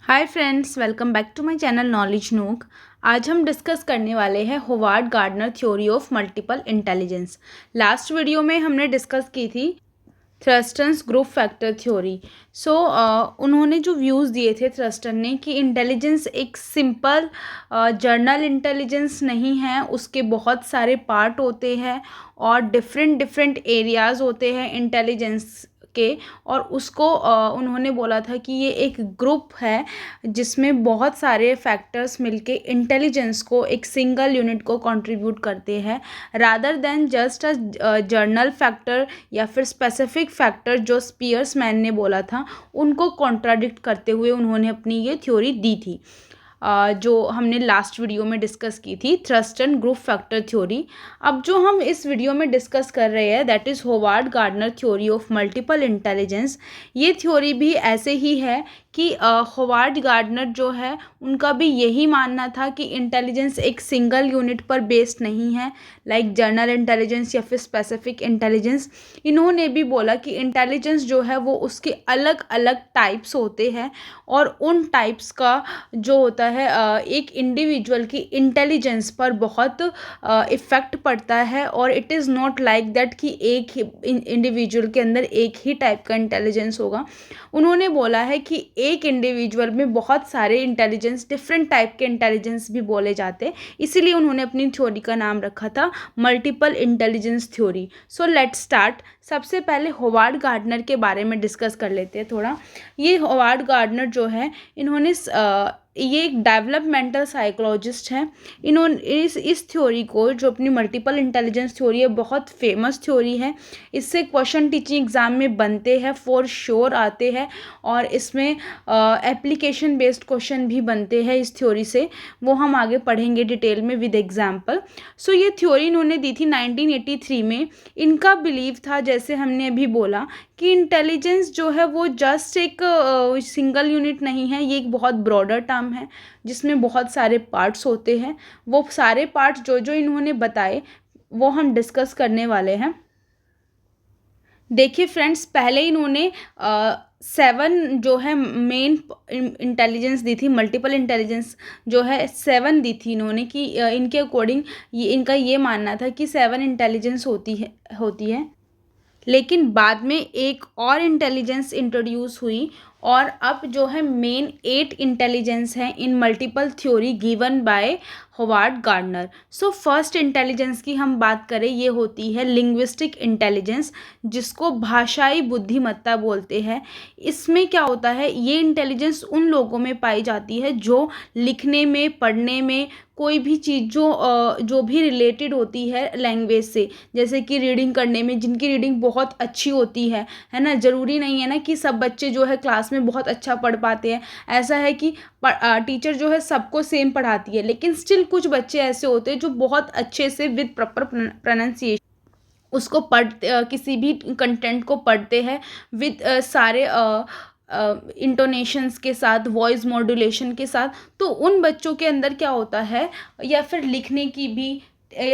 Hi friends, welcome back to my channel knowledge nook. आज हम discuss करने वाले हैं Howard Gardner theory of multiple intelligence. Last video में हमने डिस्कस की थी थ्रस्टन्स ग्रुप फैक्टर थ्योरी। उन्होंने जो व्यूज़ दिए थे थ्रस्टन ने कि इंटेलिजेंस एक सिंपल जर्नल इंटेलिजेंस नहीं है, उसके बहुत सारे पार्ट होते हैं और डिफरेंट डिफरेंट एरियाज़ होते हैं इंटेलिजेंस के। और उसको उन्होंने बोला था कि ये एक ग्रुप है जिसमें बहुत सारे फैक्टर्स मिलके इंटेलिजेंस को एक सिंगल यूनिट को कंट्रीब्यूट करते हैं, rather than just a journal factor या फिर स्पेसिफिक फैक्टर जो स्पियर्समैन ने बोला था उनको कॉन्ट्राडिक्ट करते हुए उन्होंने अपनी ये थ्योरी दी थी, जो हमने लास्ट वीडियो में डिस्कस की थी, थ्रस्टन ग्रुप फैक्टर थ्योरी। अब जो हम इस वीडियो में डिस्कस कर रहे हैं that is Howard Gardner theory of multiple intelligence. ये थ्योरी भी ऐसे ही है कि होवार्ड गार्डनर जो है उनका भी यही मानना था कि इंटेलिजेंस एक सिंगल यूनिट पर बेस्ड नहीं है, लाइक जनरल इंटेलिजेंस या फिर स्पेसिफिक इंटेलिजेंस। इन्होंने भी बोला कि इंटेलिजेंस जो है वो उसके अलग अलग टाइप्स होते हैं और उन टाइप्स का जो होता है एक इंडिविजुअल की इंटेलिजेंस पर बहुत इफ़ेक्ट पड़ता है। और it is not like that कि एक ही इंडिविजुअल के अंदर एक ही टाइप का इंटेलिजेंस होगा। उन्होंने बोला है कि एक इंडिविजुअल में बहुत सारे इंटेलिजेंस, डिफरेंट टाइप के इंटेलिजेंस भी बोले जाते हैं, इसीलिए उन्होंने अपनी थ्योरी का नाम रखा था multiple intelligence theory. So let's start. सबसे पहले होवार्ड गार्डनर के बारे में डिस्कस कर लेते हैं थोड़ा। ये होवार्ड गार्डनर जो है इन्होंने ये एक डेवलपमेंटल साइकोलॉजिस्ट हैं। इन्होंने इस थ्योरी को, जो अपनी मल्टीपल इंटेलिजेंस थ्योरी है, बहुत फेमस थ्योरी है। इससे क्वेश्चन टीचिंग एग्ज़ाम में बनते हैं, फॉर श्योर आते हैं और इसमें एप्लीकेशन बेस्ड क्वेश्चन भी बनते हैं इस थ्योरी से। वो हम आगे पढ़ेंगे डिटेल में विद एग्जाम्पल। सो ये थ्योरी इन्होंने दी थी 1983 में। इनका बिलीव था, जैसे हमने अभी बोला, कि इंटेलिजेंस जो है वो जस्ट एक सिंगल यूनिट नहीं है, ये एक बहुत ब्रॉडर टर्म है जिसमें बहुत सारे पार्ट्स होते हैं। वो सारे पार्ट्स जो जो इन्होंने बताए वो हम डिस्कस करने वाले हैं। देखिए फ्रेंड्स, पहले इन्होंने 7 जो है मेन इंटेलिजेंस दी थी, मल्टीपल इंटेलिजेंस जो है 7 दी थी इन्होंने, कि इनके अकॉर्डिंग ये इनका ये मानना था कि 7 इंटेलिजेंस होती है। लेकिन बाद में एक और इंटेलिजेंस इंट्रोड्यूस हुई और अब जो है मेन 8 इंटेलिजेंस हैं in multiple theory given by Howard Gardner. So first intelligence की हम बात करें, ये होती है लिंग्विस्टिक इंटेलिजेंस, जिसको भाषाई बुद्धिमत्ता बोलते हैं। इसमें क्या होता है, ये इंटेलिजेंस उन लोगों में पाई जाती है जो लिखने में, पढ़ने में, कोई भी चीज़ जो भी रिलेटेड होती है लैंग्वेज से, जैसे कि रीडिंग करने में, जिनकी रीडिंग बहुत अच्छी होती है ना। ज़रूरी नहीं है ना कि सब बच्चे जो है क्लास में बहुत अच्छा पढ़ पाते हैं। ऐसा है कि टीचर जो है सबको सेम पढ़ाती है, लेकिन स्टिल कुछ बच्चे ऐसे होते हैं जो बहुत अच्छे से विद प्रॉपर प्रोनाउंसिएशन उसको किसी भी कंटेंट को पढ़ते हैं विद सारे इंटोनेशंस के साथ, वॉइस मॉड्यूलेशन के साथ। तो उन बच्चों के अंदर क्या होता है, या फिर लिखने की भी,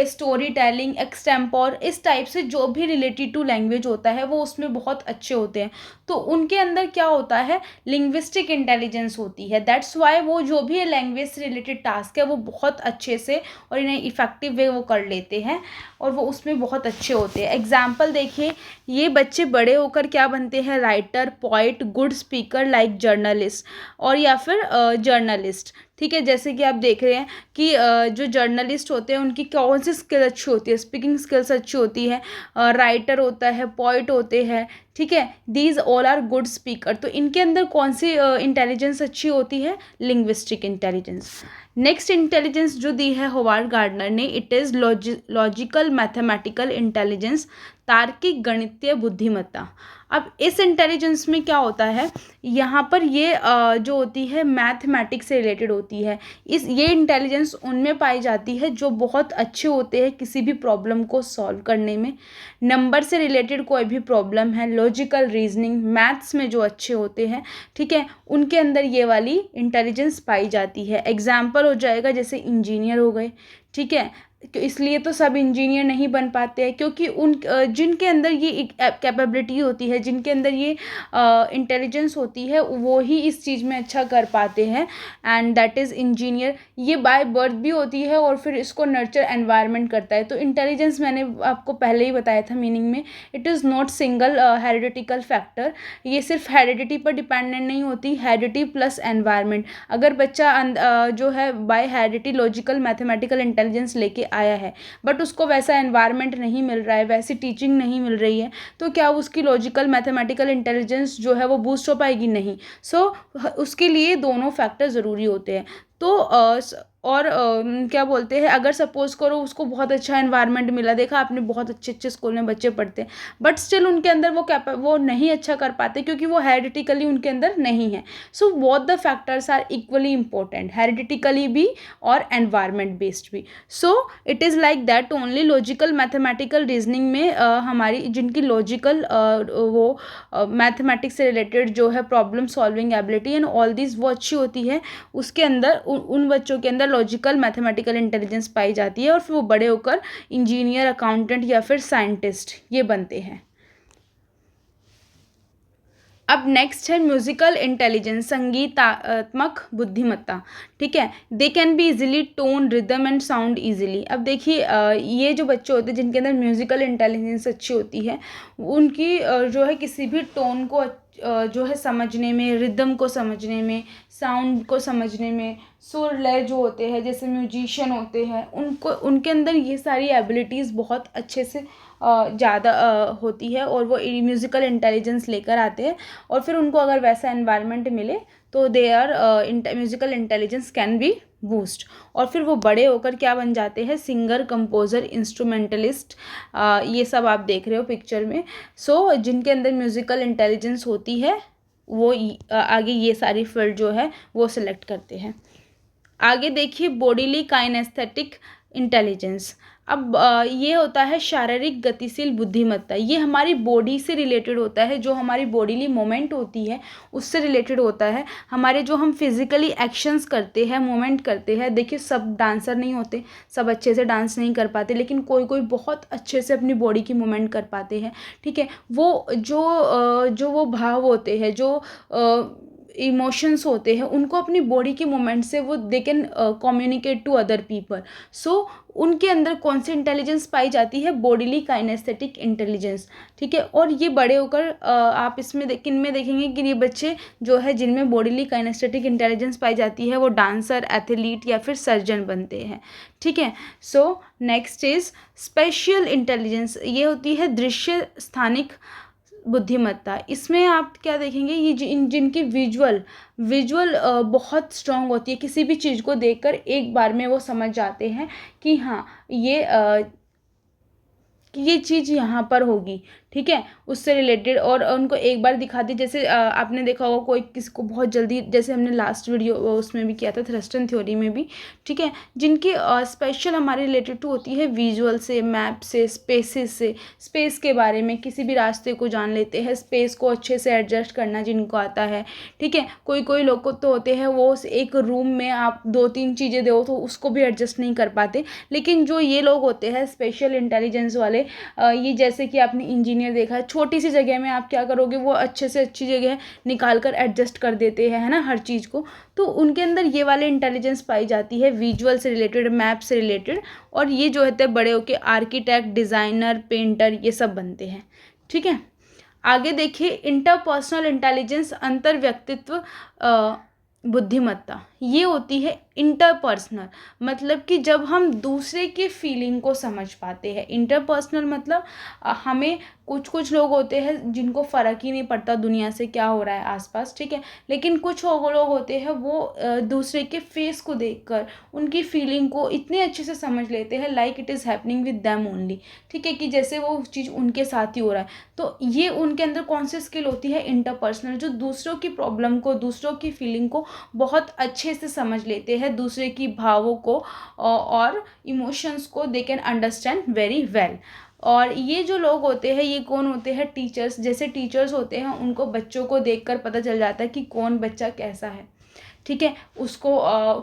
स्टोरी टेलिंग, एक्सटेम्पोर, इस टाइप से जो भी रिलेटेड टू लैंग्वेज होता है वो उसमें बहुत अच्छे होते हैं। तो उनके अंदर क्या होता है, लिंग्विस्टिक इंटेलिजेंस होती है। दैट्स वाई वो जो भी लैंग्वेज से रिलेटेड टास्क है वो बहुत अच्छे से और इन्हें इफेक्टिव वे वो कर लेते हैं और वो उसमें बहुत अच्छे होते हैं। एग्जाम्पल देखिए, ये बच्चे बड़े होकर क्या बनते हैं, writer, poet, good speaker like journalist, और या फिर जर्नलिस्ट। ठीक है, जैसे कि आप देख रहे हैं कि जो जर्नलिस्ट होते हैं उनकी कौन सी स्किल अच्छी होती है, स्पीकिंग स्किल्स अच्छी होती है, राइटर होता है, पोइट होते हैं। ठीक है, these all are good speaker. तो इनके अंदर कौन सी इंटेलिजेंस अच्छी होती है, लिंग्विस्टिक इंटेलिजेंस। नेक्स्ट इंटेलिजेंस जो दी है होवार्ड गार्डनर ने, it is logical mathematical intelligence, तार्किक गणितीय बुद्धिमत्ता। अब इस इंटेलिजेंस में क्या होता है, यहाँ पर ये जो होती है मैथमेटिक्स से रिलेटेड होती है। ये इंटेलिजेंस उनमें पाई जाती है जो बहुत अच्छे होते हैं किसी भी प्रॉब्लम को सॉल्व करने में। नंबर से रिलेटेड कोई भी प्रॉब्लम है, लॉजिकल रीजनिंग, मैथ्स में जो अच्छे होते हैं, ठीक है, उनके अंदर ये वाली इंटेलिजेंस पाई जाती है। एग्जाम्पल हो जाएगा जैसे इंजीनियर हो गए, ठीक है, इसलिए तो सब इंजीनियर नहीं बन पाते हैं, क्योंकि जिनके अंदर ये कैपेबिलिटी होती है, जिनके अंदर ये इंटेलिजेंस होती है, वो ही इस चीज़ में अच्छा कर पाते हैं, एंड दैट इज़ इंजीनियर। ये बाय बर्थ भी होती है और फिर इसको नर्चर एनवायरनमेंट करता है। तो इंटेलिजेंस मैंने आपको पहले ही बताया था मीनिंग में, it is not single hereditical factor. ये सिर्फ हेरिडिटी पर डिपेंडेंट नहीं होती, हेरिडिटी प्लस एनवायरनमेंट। अगर बच्चा जो है by heredity logical mathematical intelligence लेके आया है, बट उसको वैसा एनवायरनमेंट नहीं मिल रहा है, वैसी टीचिंग नहीं मिल रही है, तो क्या उसकी लॉजिकल मैथमेटिकल इंटेलिजेंस जो है वो बूस्ट हो पाएगी? नहीं। सो उसके लिए दोनों फैक्टर ज़रूरी होते हैं। तो और क्या बोलते हैं, अगर सपोज करो उसको बहुत अच्छा एनवायरनमेंट मिला, देखा आपने बहुत अच्छे अच्छे स्कूल में बच्चे पढ़ते हैं, बट स्टिल उनके अंदर वो नहीं अच्छा कर पाते, क्योंकि वो हेरिडिटिकली उनके अंदर नहीं है। So both the factors are equally important, hereditically भी और एनवायरनमेंट बेस्ड भी। So it is like that only logical mathematical reasoning में हमारी जिनकी लॉजिकल वो मैथमेटिक्स से रिलेटेड जो है problem solving ability and all this वो अच्छी होती है, उसके अंदर उन बच्चों के अंदर लॉजिकल मैथमेटिकल इंटेलिजेंस पाई जाती है, और फिर वो बड़े होकर इंजीनियर, अकाउंटेंट या फिर साइंटिस्ट ये बनते हैं। अब नेक्स्ट है म्यूजिकल इंटेलिजेंस, संगीतात्मक बुद्धिमत्ता। ठीक है, they can be easily tone rhythm and sound easily. अब देखिए ये जो बच्चे होते हैं जिनके अंदर म्यूजिकल इंटेलिजेंस अच्छी होती है, उनकी जो है किसी भी टोन को जो है समझने में, रिदम को समझने में, साउंड को समझने में, सुर लय जो होते हैं, जैसे म्यूजिशियन होते हैं, उनको उनके अंदर ये सारी एबिलिटीज़ बहुत अच्छे से ज़्यादा होती है, और वो म्यूज़िकल इंटेलिजेंस लेकर आते हैं, और फिर उनको अगर वैसा एनवायरनमेंट मिले तो they are musical intelligence can be boost, और फिर वो बड़े होकर क्या बन जाते हैं? Singer, composer, instrumentalist. ये सब आप देख रहे हो पिक्चर में। सो जिनके अंदर म्यूज़िकल इंटेलिजेंस होती है वो आगे ये सारी फील्ड जो है वो सिलेक्ट करते हैं। आगे देखिए बॉडीली काइनेस्थेटिक इंटेलिजेंस। अब ये होता है शारीरिक गतिशील बुद्धिमत्ता। ये हमारी बॉडी से रिलेटेड होता है, जो हमारी बॉडीली मूवमेंट होती है उससे रिलेटेड होता है। हमारे जो हम फिजिकली एक्शंस करते हैं, मूवमेंट करते हैं, देखिए सब डांसर नहीं होते, सब अच्छे से डांस नहीं कर पाते, लेकिन कोई कोई बहुत अच्छे से अपनी बॉडी की मूवमेंट कर पाते हैं। ठीक है, वो जो वो भाव होते हैं, जो इमोशंस होते हैं, उनको अपनी बॉडी के मूवमेंट से वो they can communicate to other people. So उनके अंदर कौन सी इंटेलिजेंस पाई जाती है? Bodily kinesthetic intelligence. ठीक है, और ये बड़े होकर आप इसमें किन में देखेंगे कि ये बच्चे जो है जिनमें बॉडीली काइनेस्थेटिक इंटेलिजेंस पाई जाती है वो डांसर, एथलीट या फिर सर्जन बनते हैं। ठीक है, so next is spatial intelligence. ये होती है दृश्य स्थानिक बुद्धिमत्ता। इसमें आप क्या देखेंगे? ये जिनकी विजुअल बहुत स्ट्रांग होती है, किसी भी चीज़ को देखकर एक बार में वो समझ जाते हैं कि हाँ ये चीज़ यहाँ पर होगी। ठीक है, उससे रिलेटेड, और उनको एक बार दिखा दी। जैसे आपने देखा होगा कोई किसी को बहुत जल्दी, जैसे हमने लास्ट वीडियो उसमें भी किया था थ्रस्टन थ्योरी में भी। ठीक है, जिनकी स्पेशल हमारे रिलेटेड टू होती है विजुअल से, मैप से, स्पेसेस से, स्पेस के बारे में किसी भी रास्ते को जान लेते हैं, स्पेस को अच्छे से एडजस्ट करना जिनको आता है। ठीक है, कोई कोई लोग को तो होते हैं वो एक रूम में आप 2-3 चीज़ें दो तो उसको भी एडजस्ट नहीं कर पाते, लेकिन जो ये लोग होते हैं स्पेशल इंटेलिजेंस वाले, ये जैसे कि आपने इंजीनियर देखा है, छोटी सी जगह में आप क्या करोगे, वो अच्छे से अच्छी जगह निकाल कर एडजस्ट कर देते हैं, है ना, हर चीज़ को। तो उनके अंदर ये वाले इंटेलिजेंस पाई जाती है, विजुअल से रिलेटेड, मैप से रिलेटेड, और ये जो होते हैं बड़े होके आर्किटेक्ट, डिज़ाइनर, पेंटर ये सब बनते हैं। ठीक है, आगे देखिए इंटरपर्सनल इंटेलिजेंस, अंतर व्यक्तित्व बुद्धिमत्ता। ये होती है इंटरपर्सनल, मतलब कि जब हम दूसरे के फीलिंग को समझ पाते हैं। इंटरपर्सनल मतलब हमें कुछ लोग होते हैं जिनको फ़र्क ही नहीं पड़ता दुनिया से क्या हो रहा है आसपास। ठीक है, लेकिन कुछ लोग होते हैं वो दूसरे के फेस को देखकर उनकी फीलिंग को इतने अच्छे से समझ लेते हैं, like it is happening with them only. ठीक है, कि जैसे वो चीज़ उनके साथ ही हो रहा है। तो ये उनके अंदर कौन सी स्किल होती है? इंटरपर्सनल, जो दूसरों की प्रॉब्लम को, दूसरों की फीलिंग को बहुत अच्छे से समझ लेते हैं, दूसरे की भावों को और इमोशंस को they can understand very well. और ये जो लोग होते हैं ये कौन होते हैं, टीचर्स। जैसे टीचर्स होते हैं उनको बच्चों को देखकर पता चल जाता है कि कौन बच्चा कैसा है, ठीक है, उसको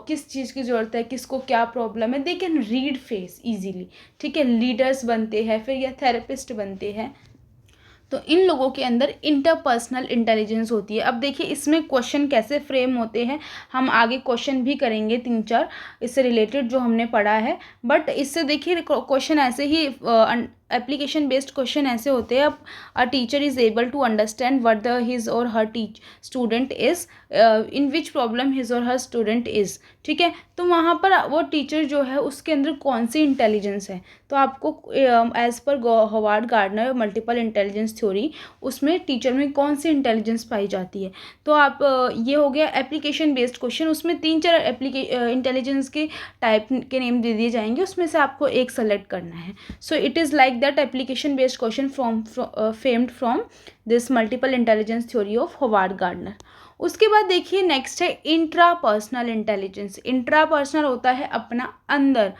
किस चीज़ की ज़रूरत है, किसको क्या प्रॉब्लम है, they can read face easily, ठीक है। लीडर्स बनते हैं फिर या थेरेपिस्ट बनते हैं, तो इन लोगों के अंदर इंटरपर्सनल इंटेलिजेंस होती है। अब देखिए इसमें क्वेश्चन कैसे फ्रेम होते हैं, हम आगे क्वेश्चन भी करेंगे 3-4 इससे रिलेटेड जो हमने पढ़ा है। बट इससे देखिए क्वेश्चन ऐसे ही एप्लीकेशन बेस्ड क्वेश्चन ऐसे होते हैं। अब a teacher is able to understand what the his or her student is, in which problem his or her student is, ठीक है। तो वहाँ पर वो टीचर जो है उसके अंदर कौन सी इंटेलिजेंस है, तो आपको as per Howard Gardner multiple intelligence theory, उसमें टीचर में कौन सी इंटेलिजेंस पाई जाती है। तो आप ये हो गया एप्लीकेशन बेस्ड क्वेश्चन, उसमें 3-4 इंटेलिजेंस के टाइप के नेम दे दिए जाएंगे, उसमें से आपको एक सेलेक्ट करना है। So it is like that application based question framed from this multiple intelligence theory of Howard Gardner. उसके बाद देखिए नेक्स्ट है इंट्रापर्सनल इंटेलिजेंस। इंट्रापर्सनल होता है अपना अंदर,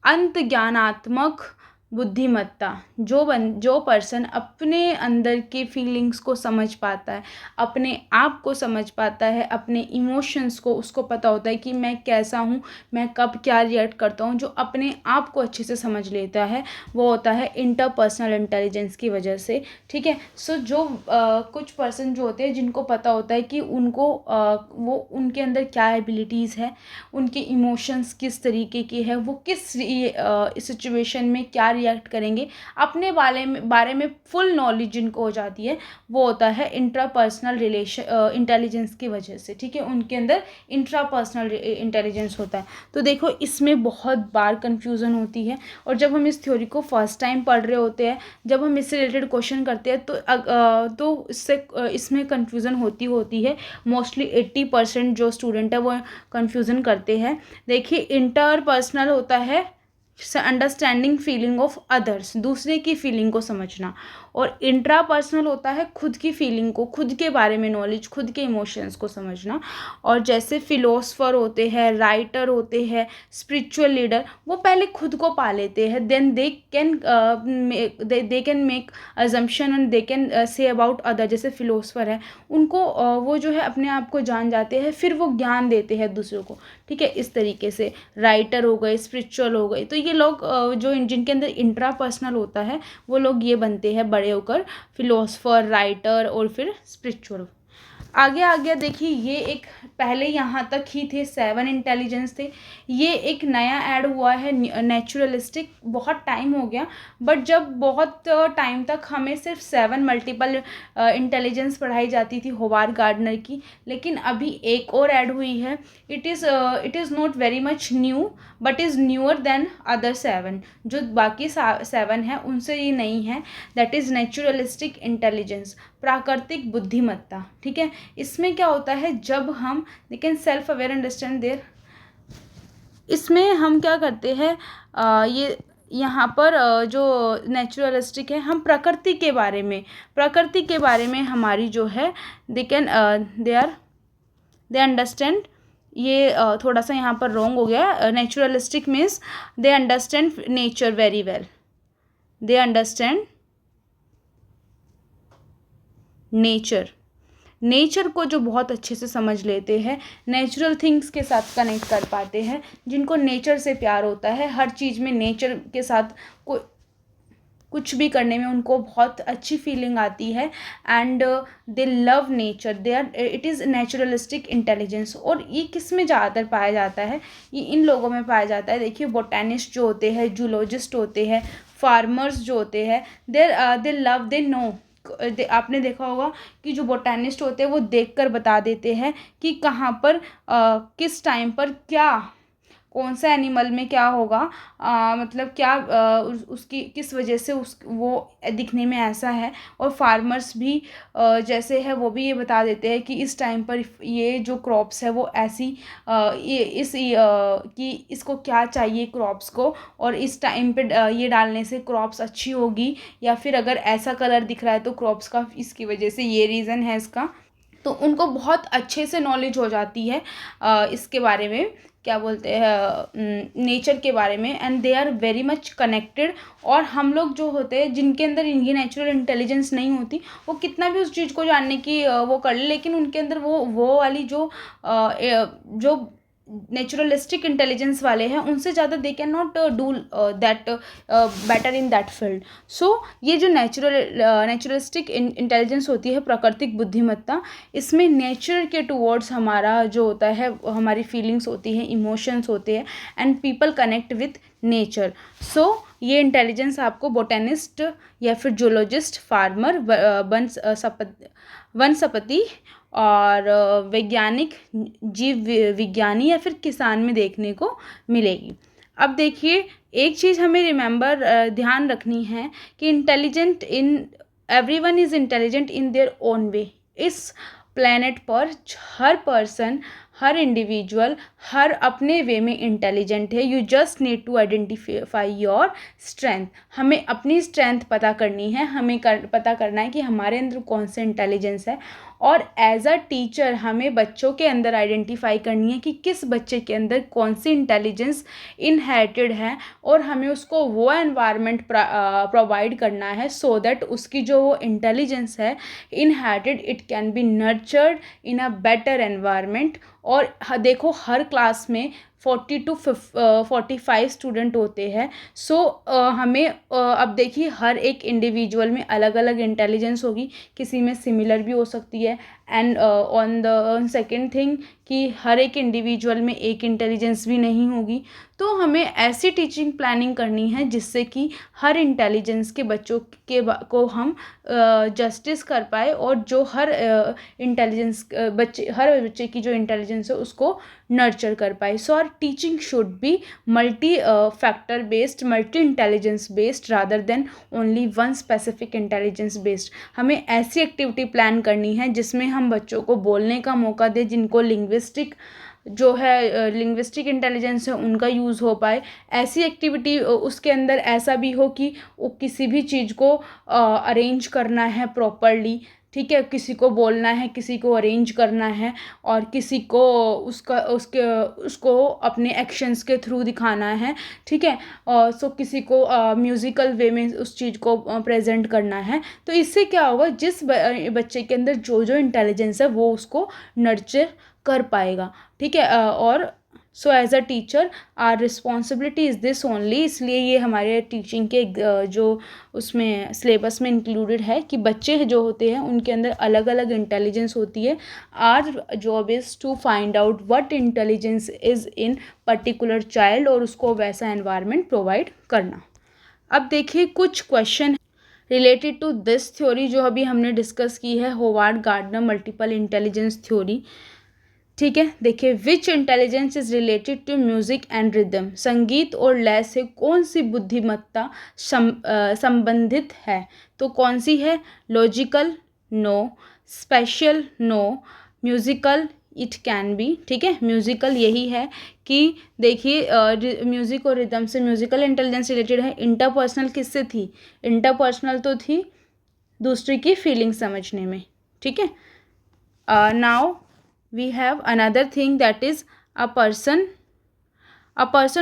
अंत ज्ञानात्मक बुद्धिमत्ता। जो पर्सन अपने अंदर के फीलिंग्स को समझ पाता है, अपने आप को समझ पाता है, अपने इमोशंस को, उसको पता होता है कि मैं कैसा हूँ, मैं कब क्या रिएक्ट करता हूँ, जो अपने आप को अच्छे से समझ लेता है, वो होता है इंटरपर्सनल इंटेलिजेंस की वजह से, ठीक है। सो जो कुछ पर्सन जो होते हैं जिनको पता होता है कि उनको वो उनके अंदर क्या एबिलिटीज़ है, उनके इमोशंस किस तरीके के हैं, वो किस सिचुएशन में क्या रिएक्ट करेंगे, अपने बारे में फुल नॉलेज जिनको हो जाती है, वो होता है इंट्रापर्सनल इंटेलिजेंस की वजह से, ठीक है। उनके अंदर इंट्रापर्सनल इंटेलिजेंस होता है। तो देखो इसमें बहुत बार कन्फ्यूज़न होती है, और जब हम इस थ्योरी को फर्स्ट टाइम पढ़ रहे होते हैं, जब हम इससे रिलेटेड क्वेश्चन करते हैं, तो इसमें कन्फ्यूज़न होती है। मोस्टली 80% जो स्टूडेंट है वो कन्फ्यूज़न करते हैं। देखिए इंटरपर्सनल होता है अंडरस्टैंडिंग फीलिंग ऑफ अदर्स, दूसरे की फीलिंग को समझना, और इंट्रापर्सनल होता है खुद की फीलिंग को, खुद के बारे में नॉलेज, खुद के इमोशंस को समझना। और जैसे फिलोसफर होते हैं, राइटर होते हैं, स्पिरिचुअल लीडर, वो पहले खुद को पा लेते हैं, then they can make assumption and they can say about other. जैसे फिलोसफर है, उनको वो जो है अपने आप को जान जाते हैं, फिर वो ज्ञान देते हैं दूसरों को, ठीक है। इस तरीके से राइटर हो गए, स्पिरिचुअल हो गए, तो ये लोग जो जिनके अंदर इंट्रापर्सनल होता है वो लोग ये बनते हैं बड़े होकर फिलोसफर, राइटर और फिर स्पिरिचुअल। आगे आ गया देखिए, ये एक पहले यहाँ तक ही थे 7 इंटेलिजेंस थे, ये एक नया ऐड हुआ है नेचुरलिस्टिक। बहुत टाइम हो गया, बट जब बहुत टाइम तक हमें सिर्फ 7 मल्टीपल इंटेलिजेंस पढ़ाई जाती थी होवार्ड गार्डनर की, लेकिन अभी एक और ऐड हुई है। It is not very much new but is newer than other 7। जो बाकी 7 है उनसे ये नहीं है, दैट इज़ नेचुरलिस्टिक इंटेलिजेंस, प्राकृतिक बुद्धिमत्ता, ठीक है। इसमें क्या होता है, जब हम they can self aware understand their, इसमें हम क्या करते हैं, ये यहाँ पर जो नेचुरलिस्टिक है, हम प्रकृति के बारे में हमारी जो है दे कैन दे अंडरस्टैंड। ये थोड़ा सा यहाँ पर रॉन्ग हो गया। Naturalistic means they understand nature very well, they understand nature को जो बहुत अच्छे से समझ लेते हैं, नेचुरल थिंग्स के साथ कनेक्ट कर पाते हैं, जिनको नेचर से प्यार होता है, हर चीज़ में नेचर के साथ कुछ भी करने में उनको बहुत अच्छी फीलिंग आती है, and they love nature, they are it is naturalistic intelligence. और ये किस में ज़्यादातर पाया जाता है, ये इन लोगों में पाया जाता है। देखिए बोटेनिस्ट जो होते हैं, जूलॉजिस्ट होते हैं, फार्मर्स जो होते हैं, दे लव, दे नो। आपने देखा होगा कि जो बोटेनिस्ट होते हैं वो देखकर बता देते हैं कि कहाँ पर किस टाइम पर क्या, कौन सा एनिमल में क्या होगा, मतलब क्या उसकी किस वजह से वो दिखने में ऐसा है। और फार्मर्स भी जैसे है वो भी ये बता देते हैं कि इस टाइम पर ये जो क्रॉप्स है वो ऐसी कि इसको क्या चाहिए क्रॉप्स को, और इस टाइम पे ये डालने से क्रॉप्स अच्छी होगी, या फिर अगर ऐसा कलर दिख रहा है तो क्रॉप्स का इसकी वजह से ये रीज़न है इसका। तो उनको बहुत अच्छे से नॉलेज हो जाती है इसके बारे में, क्या बोलते हैं, नेचर के बारे में, and they are very much connected. और हम लोग जो होते हैं जिनके अंदर इनकी नेचुरल इंटेलिजेंस नहीं होती, वो कितना भी उस चीज़ को जानने की वो कर ले, लेकिन उनके अंदर वो वाली जो नेचुरलिस्टिक इंटेलिजेंस वाले हैं, उनसे ज़्यादा they can not do that better in that field. So ये जो नेचुरलिस्टिक इंटेलिजेंस होती है, प्राकृतिक बुद्धिमत्ता, इसमें नेचर के टूवर्ड्स हमारा जो होता है, हमारी फीलिंग्स होती हैं, इमोशंस होते हैं, and people connect with nature. So ये इंटेलिजेंस आपको बोटेनिस्ट या फिर जूलॉजिस्ट, फार्मर, वनस्पति और वैज्ञानिक, जीव विज्ञानी या फिर किसान में देखने को मिलेगी। अब देखिए, एक चीज़ हमें ध्यान रखनी है कि everyone is intelligent in their own way. इस प्लेनेट पर हर पर्सन, हर इंडिविजुअल, हर अपने वे में इंटेलिजेंट है। You just need to identify your strength. हमें अपनी स्ट्रेंथ पता करनी है, हमें पता करना है कि हमारे अंदर कौन सा इंटेलिजेंस है, और एज अ टीचर हमें बच्चों के अंदर आइडेंटिफाई करनी है कि किस बच्चे के अंदर कौन सी इंटेलिजेंस इनहेरिटेड है, और हमें उसको वो एनवायरनमेंट प्रोवाइड करना है सो दैट उसकी जो वो इंटेलिजेंस है inherited, it can B nurtured in a better environment. और देखो, हर क्लास में 40 to 45 स्टूडेंट होते हैं। सो हमें अब देखिए, हर एक इंडिविजुअल में अलग अलग इंटेलिजेंस होगी, किसी में सिमिलर भी हो सकती है, and on the second thing कि हर एक इंडिविजुअल में एक इंटेलिजेंस भी नहीं होगी। तो हमें ऐसी टीचिंग प्लानिंग करनी है जिससे कि हर इंटेलिजेंस के बच्चों को हम जस्टिस कर पाए, और जो हर बच्चे की जो इंटेलिजेंस है उसको नर्चर कर पाए। So our teaching should be multi factor based, multi intelligence based, rather than only one specific intelligence based. हमें ऐसी एक्टिविटी प्लान करनी है जिसमें हम बच्चों को बोलने का मौका दें, जिनको लिंग्विस्टिक इंटेलिजेंस है उनका यूज़ हो पाए। ऐसी एक्टिविटी उसके अंदर ऐसा भी हो कि वो किसी भी चीज़ को अरेंज करना है प्रॉपरली, ठीक है, किसी को बोलना है, किसी को अरेंज करना है, और किसी को उसको अपने एक्शंस के थ्रू दिखाना है, ठीक है। सो किसी को म्यूज़िकल वे में उस चीज़ को प्रेजेंट करना है। तो इससे क्या होगा, जिस बच्चे के अंदर जो जो इंटेलिजेंस है वो उसको नर्चर कर पाएगा, ठीक है। और so as a teacher our responsibility is this only. इसलिए ये हमारे टीचिंग के जो उसमें सिलेबस में इंक्लूडेड है कि बच्चे जो होते हैं उनके अंदर अलग अलग इंटेलिजेंस होती है। Our job is to find out what intelligence is in particular child, और उसको वैसा एनवायरनमेंट प्रोवाइड करना। अब देखिए, कुछ question related to this theory जो अभी हमने डिस्कस की है, Howard Gardner multiple intelligence theory, ठीक है। देखिए, which intelligence is related to music and rhythm. संगीत और लय से कौन सी बुद्धिमत्ता संबंधित है? तो कौन सी है? Logical, no. Special, no. Musical, it can be, ठीक है। म्यूजिकल यही है कि देखिए, म्यूजिक और रिदम से म्यूजिकल इंटेलिजेंस रिलेटेड है। इंटरपर्सनल किससे थी? इंटरपर्सनल तो थी दूसरे की फीलिंग समझने में, ठीक है। Now we have another thing, that is a person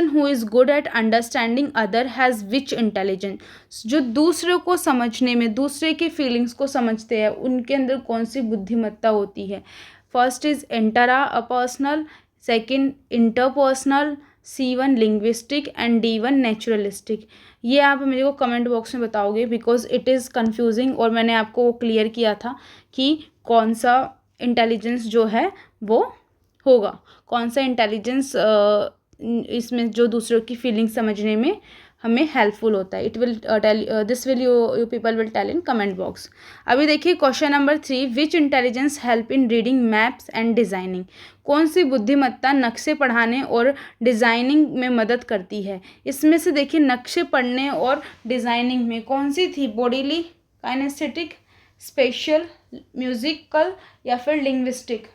who is good at understanding other has which intelligence। जो दूसरे को समझने में, दूसरे की फीलिंग्स को समझते हैं, उनके अंदर कौन सी बुद्धिमत्ता होती है? First is intra personal, second interpersonal, C1 linguistic, and D1 naturalistic. ये आप मेरे को कमेंट बॉक्स में बताओगे, बिकॉज इट इज़ कन्फ्यूजिंग, और मैंने आपको क्लियर किया था कि कौन सा इंटेलिजेंस जो है वो होगा, कौन सा इंटेलिजेंस इसमें जो दूसरों की फीलिंग समझने में हमें हेल्पफुल होता है। It will this will you people will tell in comment box. अभी देखिए, question number 3, which intelligence help in reading maps and designing. कौन सी बुद्धिमत्ता नक्शे पढ़ाने और डिज़ाइनिंग में मदद करती है? इसमें से देखिए, नक्शे पढ़ने और डिज़ाइनिंग में कौन सी थी? बॉडीली, काइनेस्थेटिक, स्पेशल, म्यूजिकल, या फिर लिंग्विस्टिक?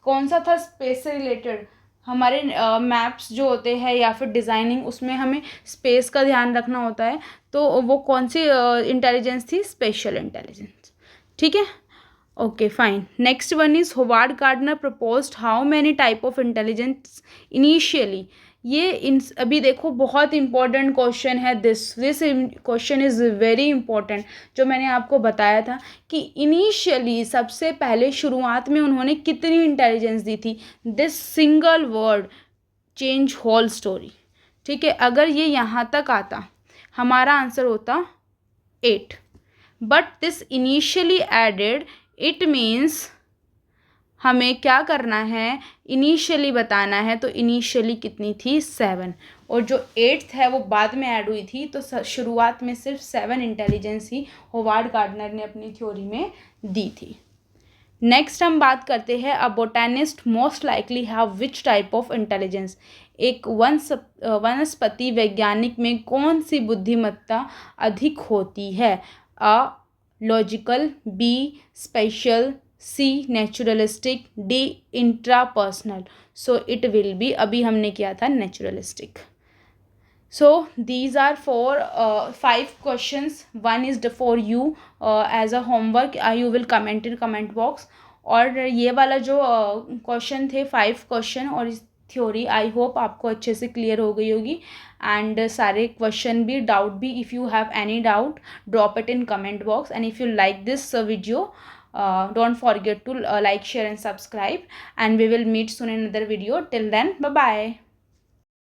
कौन सा था स्पेस से रिलेटेड? हमारे मैप्स जो होते हैं या फिर डिज़ाइनिंग, उसमें हमें स्पेस का ध्यान रखना होता है, तो वो कौन सी इंटेलिजेंस थी? स्पेशल इंटेलिजेंस, ठीक है। Okay, fine. Next one is Howard Gardner proposed how many type of intelligence initially. ये इन अभी देखो बहुत इंपॉर्टेंट क्वेश्चन है this question is very important, जो मैंने आपको बताया था कि इनिशियली सबसे पहले शुरुआत में उन्होंने कितनी इंटेलिजेंस दी थी। This single word change whole story. ठीक है, अगर ये यहाँ तक आता हमारा आंसर होता 8, but this initially added, it means हमें क्या करना है, इनिशियली बताना है, तो इनिशियली कितनी थी 7, और जो 8th है वो बाद में ऐड हुई थी, तो शुरुआत में सिर्फ 7 इंटेलिजेंस ही होवार्ड गार्डनर ने अपनी थ्योरी में दी थी। नेक्स्ट हम बात करते हैं a botanist most likely have which type of intelligence. एक वनस्पति वैज्ञानिक में कौन सी बुद्धिमत्ता अधिक होती है। A logical, B special, C naturalistic, D intrapersonal. So it will be, अभी हमने किया था naturalistic. So these are 5 questions. One is for you as a homework. You will comment in comment box. और ये वाला जो क्वेश्चन थे 5 question और इस थ्योरी, आई होप आपको अच्छे से क्लियर हो गई होगी। एंड सारे क्वेश्चन भी, डाउट भी, if you have any doubt drop it in comment box. And if you like this video, don't forget to like, share and subscribe, and we will meet soon in another video. Till then, bye bye.